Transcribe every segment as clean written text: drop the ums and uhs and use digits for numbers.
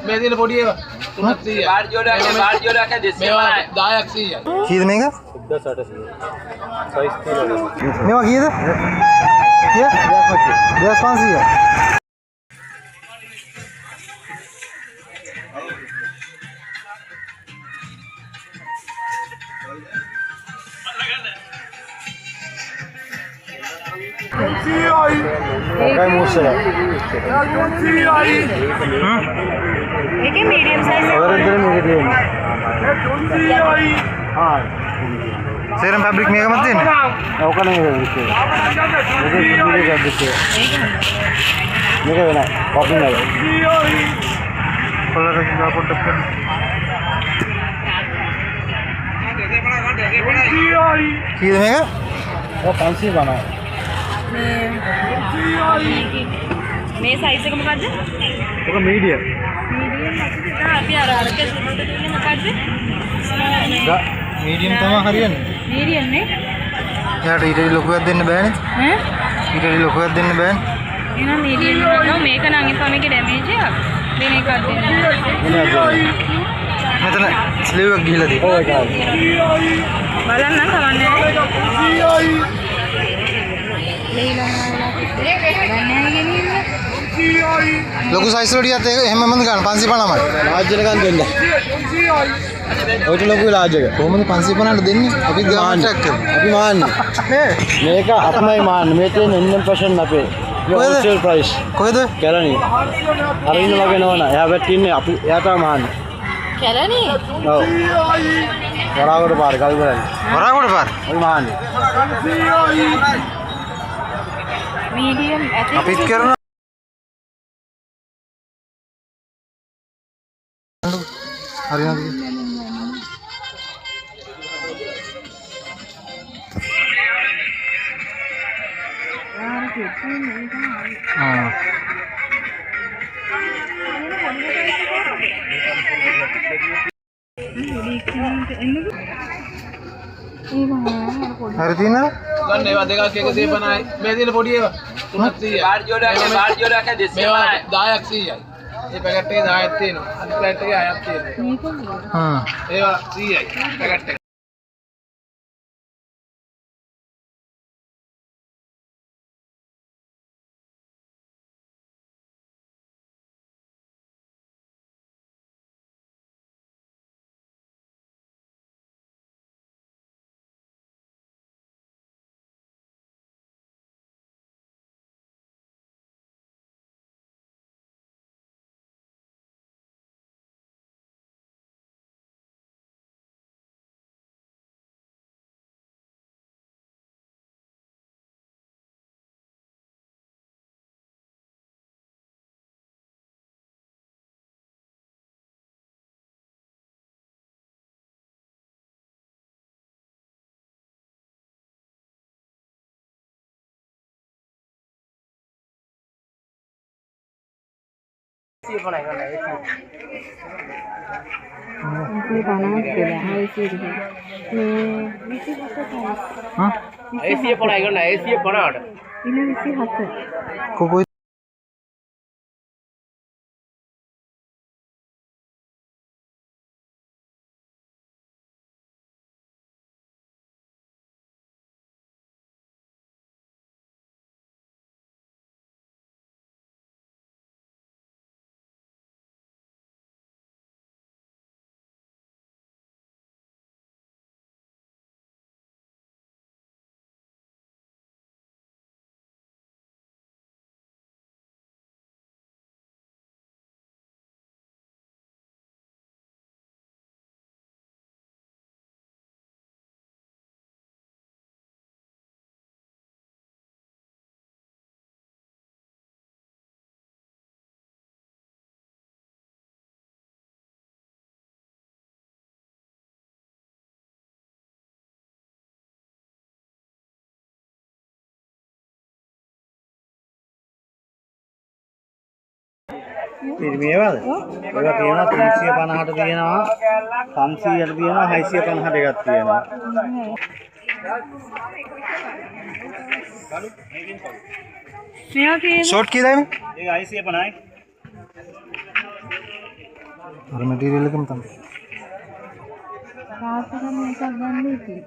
මේ දින පොඩි ඒවා 300යි. බාර් ජෝඩයක් දෙස්සේ බලයි. 10ක් 100යි. කීයද මේක? 1800. සයිස් කීයද? මේවා කීයද? කීය? 2500. Kayak musuh. Ini medium size. Orang itu medium. Serum fabric mega mati ni? Oka nahi fabric. Mega fabric. Mega bena. Copy nahi. Color kita pun tekan. Kira mega? Oh fancy bana. මේ size එක මොකද්ද? Oka medium. Medium නැතිද? අපි අර අරක සුදුට දුන්නේ මොකද්ද? Medium තමයි හරියන්නේ. මීඩියම් නේ? එයාට ඊට ලොකුවක් දෙන්න බෑනේ. ඈ? ඊට ලොකුවක් දෙන්න බෑනේ. එහෙනම් මීඩියම් එකක් මේක නම් එපා මේකේ ඩැමේජ් එකක්. වෙන එකක් දෙන්න. මෙතන ස්ලීව් එක ගිහිලා තියෙනවා. Oh my god. බලන්න කවන්නේ. ලොකු සයිස් වලට එහෙම මන්ද ගන්න 550යි. Large එක ගන්න දෙන්න. ඔයිට ලොකු large එක. කොහොමද 550ට දෙන්නේ? අපි ගාමන්ට් එකක් කරමු. අපි මාන්නේ. මේක අපමයි මාන්නේ. මේ තියෙන ඉන්ෆ්ලේෂන් අපේ. Wholesale price. කොහෙද? කැලණි. අර ඉන්න වගේ නෝන. එයා පැත්තේ ඉන්නේ අපි එයාට මාන්නේ. කැලණි? ඔව්. වරාගොඩ පාර කල්පරන්නේ. වරාගොඩ පාර. ඔය මාන්නේ. මීඩියම් ඇති. අපිත් කරනවා. හරියද? හරි තියෙනවද? ගන්න ඒවා දෙකක් 150යි. මේ දින පොඩි ඒවා 300යි. බාර් ජෝඩයක් දෙස්සේ බලයි. 10ක් 100යි. මේ පැකට් එකේ 10ක් තියෙනවා. අනිත් පැකට් එකේ 6ක් තියෙනවා. ඒවා 100යි. පැකට් එක. IC 50 කියලා IC එක. මේ 27 හා? AC 50 ගන්න AC 50ට. ඉන්න 27. කොහොමද? මේවාද? ඒවා තියෙනවා 350ට තියෙනවා 500ට තියෙනවා 650ට එකක් තියෙනවා. මෙයා කීයද? ෂෝට් කීයද මේ? ඒක 650යි. අර මැටීරියල් එකම තමයි. තාත්තට මේකක් ගන්න ඉතින්.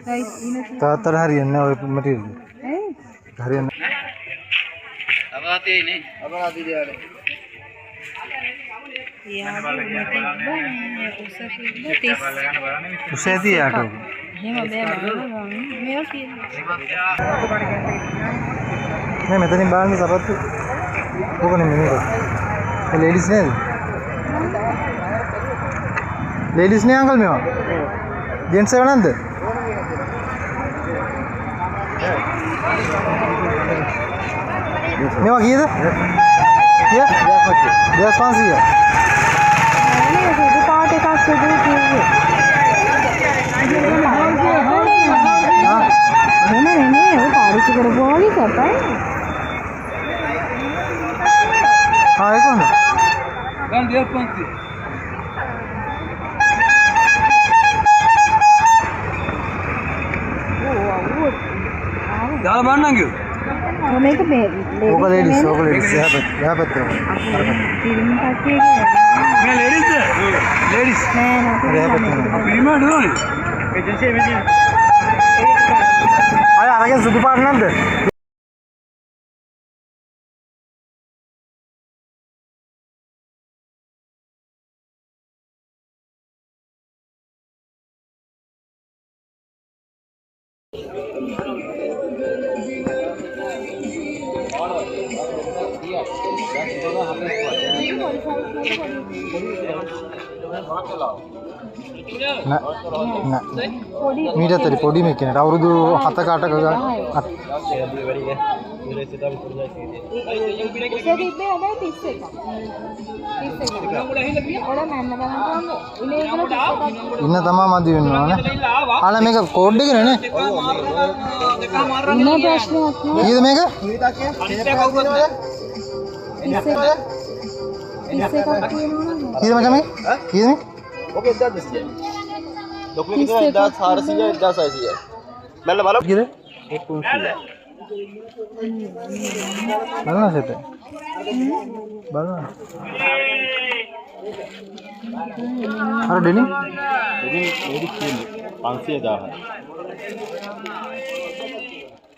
සයිස් ඉනස. තාත්තට හරියන්නේ නැහැ ඔය මැටීරියල්. ඇයි? හරියන්නේ අපරාතේ නේ. අපරාතේ දියානේ. උසැති යාට. මේ මෙතනින් බලන්නේ සපත්තු. ඕක නෙමෙයි මේක. ඒ ලේඩිස් නේද? ලේඩිස් නේ අංකල් මේවා. ජෙන්ට්ස් ඒවා නැන්ද? මේවා කීයද? කීය? 2500. නේ සුදු පාට එකක් සුදු කිව්වේ. නේ ඔය පාරිචි කරපුවාගේ කපයි. ආ ඒක උන. ගන්න 2500. දාලා බලන්න කිව්ව. මේක මේ ඕක ලේඩිස් එහා පැත්තේ. තිරින් කට්ටිය මේ ලේඩිස්ද? ලේඩිස්. නෑ නෑ. අපිම නෝනේ. एजेंसी में जी අය අරගෙන සුදු පාට නැද්ද? මීට ඇතරි පොඩි මේ කෙනෙක් අවුරුදු 7ක 8ක ගාන ඉන්න තමා මදි වෙනවා නේ. අනේ මේක කෝඩ් එක නේ. ඉන්න ප්‍රශ්නයක් නෑ. කීයද මේක? කීයද මචං මේ? කීයද මේ? ओके 1200 डॉक्यूमेंट कितना 1400 1600 मैंने मालूम කීයද? 1300 බලන්න සෙට. බලන්න. අර ඩෙනිම් लेकिन मेरी स्किन 500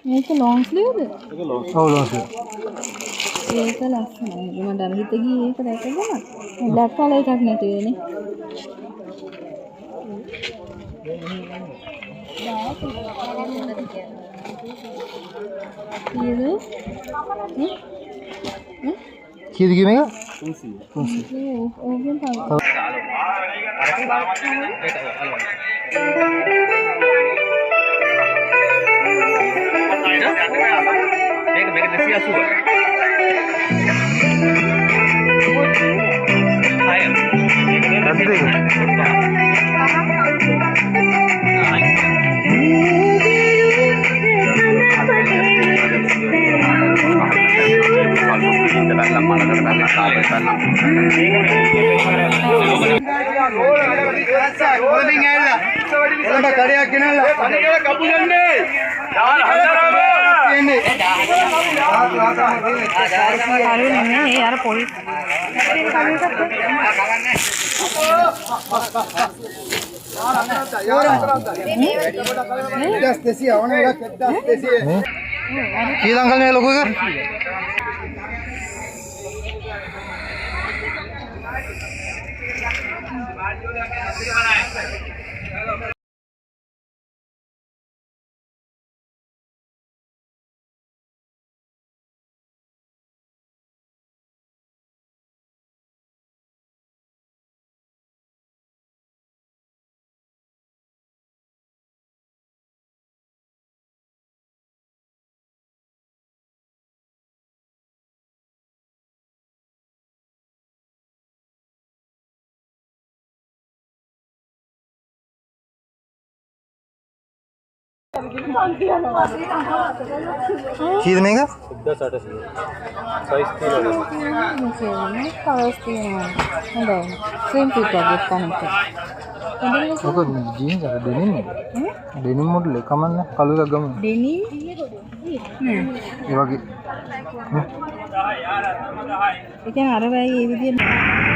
මේක ලොන්ග් ස්ලීව්ද? ठीक है लो ඔව් ලෝසි. ඒක ලස්සනයි. මට අර හිත ගියේ ඒක දැකගම. බ්ලැක් කලර් එකක් නැති වෙන්නේ. කීයද කිය මේක? 300 මේක කීයද අංකල් මේ ලොකු එක? කීයද මේක? 1800 साइज 3 කවර්ස් තියෙනවා. හොඳයි. ස්ලිම් ෆිට් එකක් ගන්නත්. ඔක ජීන්ස් එක ඩෙනිම් එක. ඩෙනිම් මොඩල් එක කමන්න කළු එකක් ගමු. ඩෙනිම් නෑ. ඒ වගේ. ඒ කියන්නේ අර වෙයි මේ විදිහට